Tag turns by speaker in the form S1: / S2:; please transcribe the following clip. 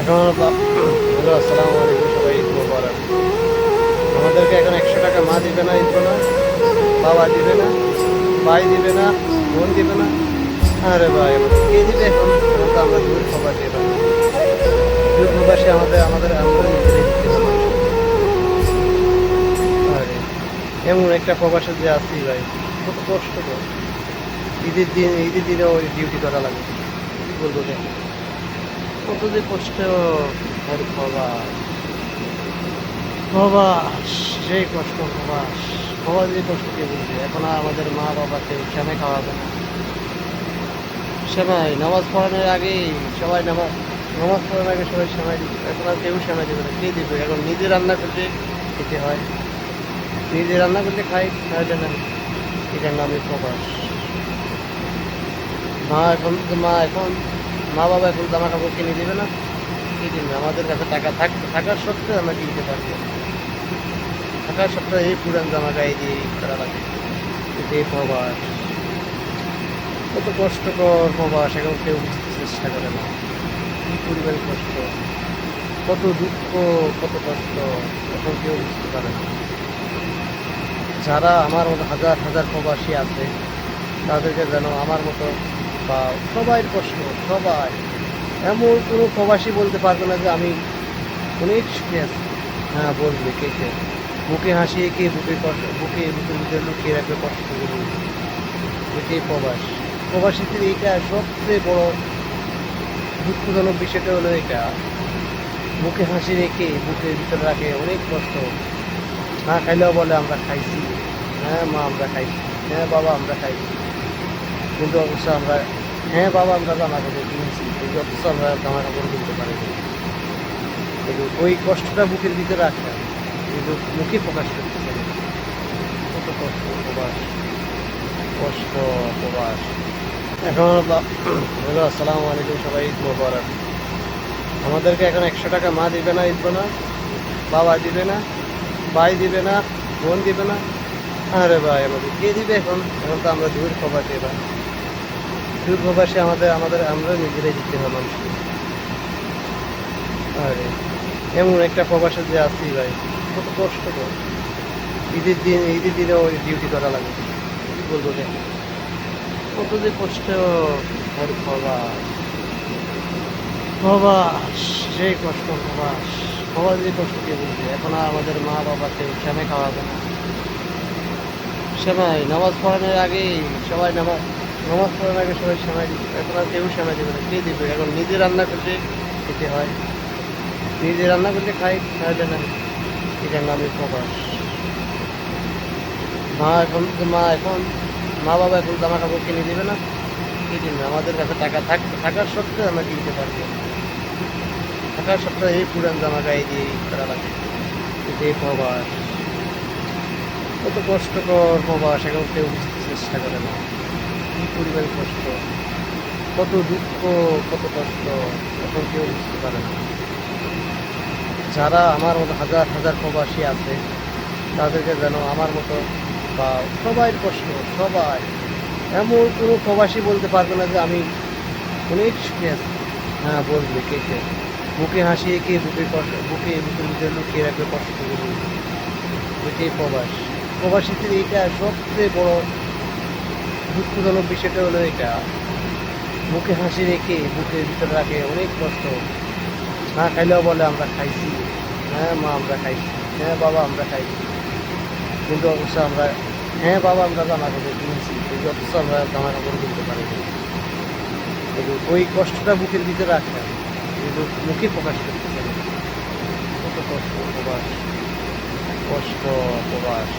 S1: এখন হ্যালো, আসসালামু আলাইকুম, সবাই ঈদ মোবারক। আমাদেরকে এখন 100 টাকা মা দিবে না, দিবে না, বাবা দিবে না, ভাই দিবে না, বোন দিবে না। আরে ভাই, আমাদের কে দিবে এখন? এখন তো আমরা দূর প্রবাসী, এবার দূর প্রবাসী আমাদের আমাদের আমরা নিজেরাই দিতে হবে মানুষকে। আরে এমন একটা প্রবাসে যে আছি ভাই, কত কষ্ট তো। ঈদের দিনেও ওই ডিউটি করা লাগে, কি বলবো দেখো, কত যে কষ্ট। আরে প্রবাস, প্রবাস, সেই কষ্ট প্রবাস। প্রবাস যে কষ্ট কে বুঝবে? এখন আর আমাদের মা বাবাকে সেমাই খাওয়াবে না। সেমাই নামাজ পড়ানোর আগেই সবাই নামাজ পড়ানোর আগে সবাই সেমাই দিত, এখন আর কেউ সেমাই দেবে না। কে দিবে? এখন নিজে রান্না করতে খেতে হয়, নিজে রান্না করতে খাই, তাহলে না, এটার নামই প্রবাস। মা এখন মা বাবা এখন জামা কাপড় কিনে দিবে না, কি দিবে? আমাদের কাছে টাকা থাকার সত্ত্বেও আমরা কিনতে পারবো না। থাকার সত্ত্বেও এই পুরান জামা গায়ে দিয়ে ঈদ করা লাগে, এটাই প্রবাস। কত কষ্টকর প্রবাস, এখন কেউ বুঝতে চেষ্টা করে না। কি পরিমাণ কষ্ট, কত দুঃখ, কত কষ্ট, এখন কেউ বুঝতে পারে না। যারা আমার মতো হাজার হাজার প্রবাসী আছে, তাদেরকে যেন আমার মতো বা সবাই কষ্ট, সবাই, এমন কোনো প্রবাসী বলতে পারবে না যে আমি অনেক সুখে আছি। হ্যাঁ, বলবে কে কে? মুখে হাসিয়ে কে বুকের ভিতরে লুকিয়ে রাখবে কষ্টগুলো। এটাই প্রবাস। প্রবাসীদের এইটা সবচেয়ে বড় দুঃখজনক বিষয়টা হলো এটা, মুখে হাসি রেখে বুকের ভিতরে রাখে অনেক কষ্ট। না খাইলেও বলে আমরা খাইছি, হ্যাঁ মা আমরা খাইছি, হ্যাঁ বাবা আমরা খাইছি, কিন্তু অবশ্য আমরা, হ্যাঁ বাবা আমরা জামা কাপড় কিনছি, কিন্তু অথচ আমরা জামা কাপড় কিনতে পারিনি। কিন্তু ওই কষ্টটা বুকের ভিতরে রাখে, কিন্তু মুখে প্রকাশ করতেছে না। কত কষ্ট প্রবাস, কষ্ট প্রবাস। এখন হ্যালো, আসসালামু আলাইকুম, সবাই ঈদ মোবারক। আমাদেরকে এখন 100 টাকা মা দিবে না, দিবে না, বাবা দিবে না, ভাই দিবে না, বোন দিবে না। আরে ভাই, আমাদের কে দিবে এখন? এখন তো আমরা দূর প্রবাসী, এবার দূর প্রবাসী আমাদের আমাদের আমরা নিজেরাই দিতে হবে মানুষকে। আরে এমন একটা প্রবাসে যে আছি ভাই, কত কষ্ট তো। ঈদের দিনেও ওই ডিউটি করা লাগে, কি বলবো দেখো, কত যে কষ্ট। আরে প্রবাস, প্রবাস, সেই কষ্ট প্রবাস। প্রবাস যে কষ্ট কে বুঝবে? এখন আর আমাদের মা বাবাকে সেমাই খাওয়াবে না। সেমাই নামাজ পড়ানোর আগেই সবাই নামাজ পড়ানোর আগে সবাই সেমাই দিত, এখন আর কেউ সেমাই দেবে না। কে দিবে? এখন নিজে রান্না করতে খেতে হয়, নিজে রান্না করতে খাই, তাহলে না, এটার নামই প্রবাস। মা এখন মা বাবা এখন জামা কাপড় কিনে দিবে না, কি দিবে? আমাদের কাছে টাকা থাকার সত্ত্বেও আমরা কিনতে পারবো না। থাকার সত্ত্বেও এই পুরান জামা গায়ে দিয়ে ঈদ করা লাগে, এটাই প্রবাস। কত কষ্টকর প্রবাস, এখন কেউ বুঝতে চেষ্টা করে না। কি পরিমাণ কষ্ট, কত দুঃখ, কত কষ্ট, এখন কেউ বুঝতে পারে না। যারা আমার মতো হাজার হাজার প্রবাসী আছে, তাদেরকে যেন আমার মতো বা সবাই কষ্ট, সবাই, এমন কোনো প্রবাসী বলতে পারবে না যে আমি অনেক সুখে আছি। হ্যাঁ, বলবে কে কে? মুখে হাসিয়ে কে বুকের ভিতরে লুকিয়ে রাখবে কষ্টগুলো। এটাই প্রবাস। প্রবাসীদের এইটা সবচেয়ে বড় দুঃখজনক বিষয়টা হলো এটা, মুখে হাসি রেখে বুকের ভিতরে রাখে অনেক কষ্ট। না খাইলেও বলে আমরা খাইছি, হ্যাঁ মা আমরা খাইছি, হ্যাঁ বাবা আমরা খাইছি, কিন্তু অবশ্য আমরা, হ্যাঁ বাবা আমরা জামা কাপড় কিনছি, কিন্তু অথচ আমরা জামা কাপড় কিনতে পারিনি। কিন্তু ওই কষ্টটা বুকের ভিতরে রাখে, কিন্তু মুখে প্রকাশ করতেছে না। কত কষ্ট প্রবাস, কষ্ট প্রবাস।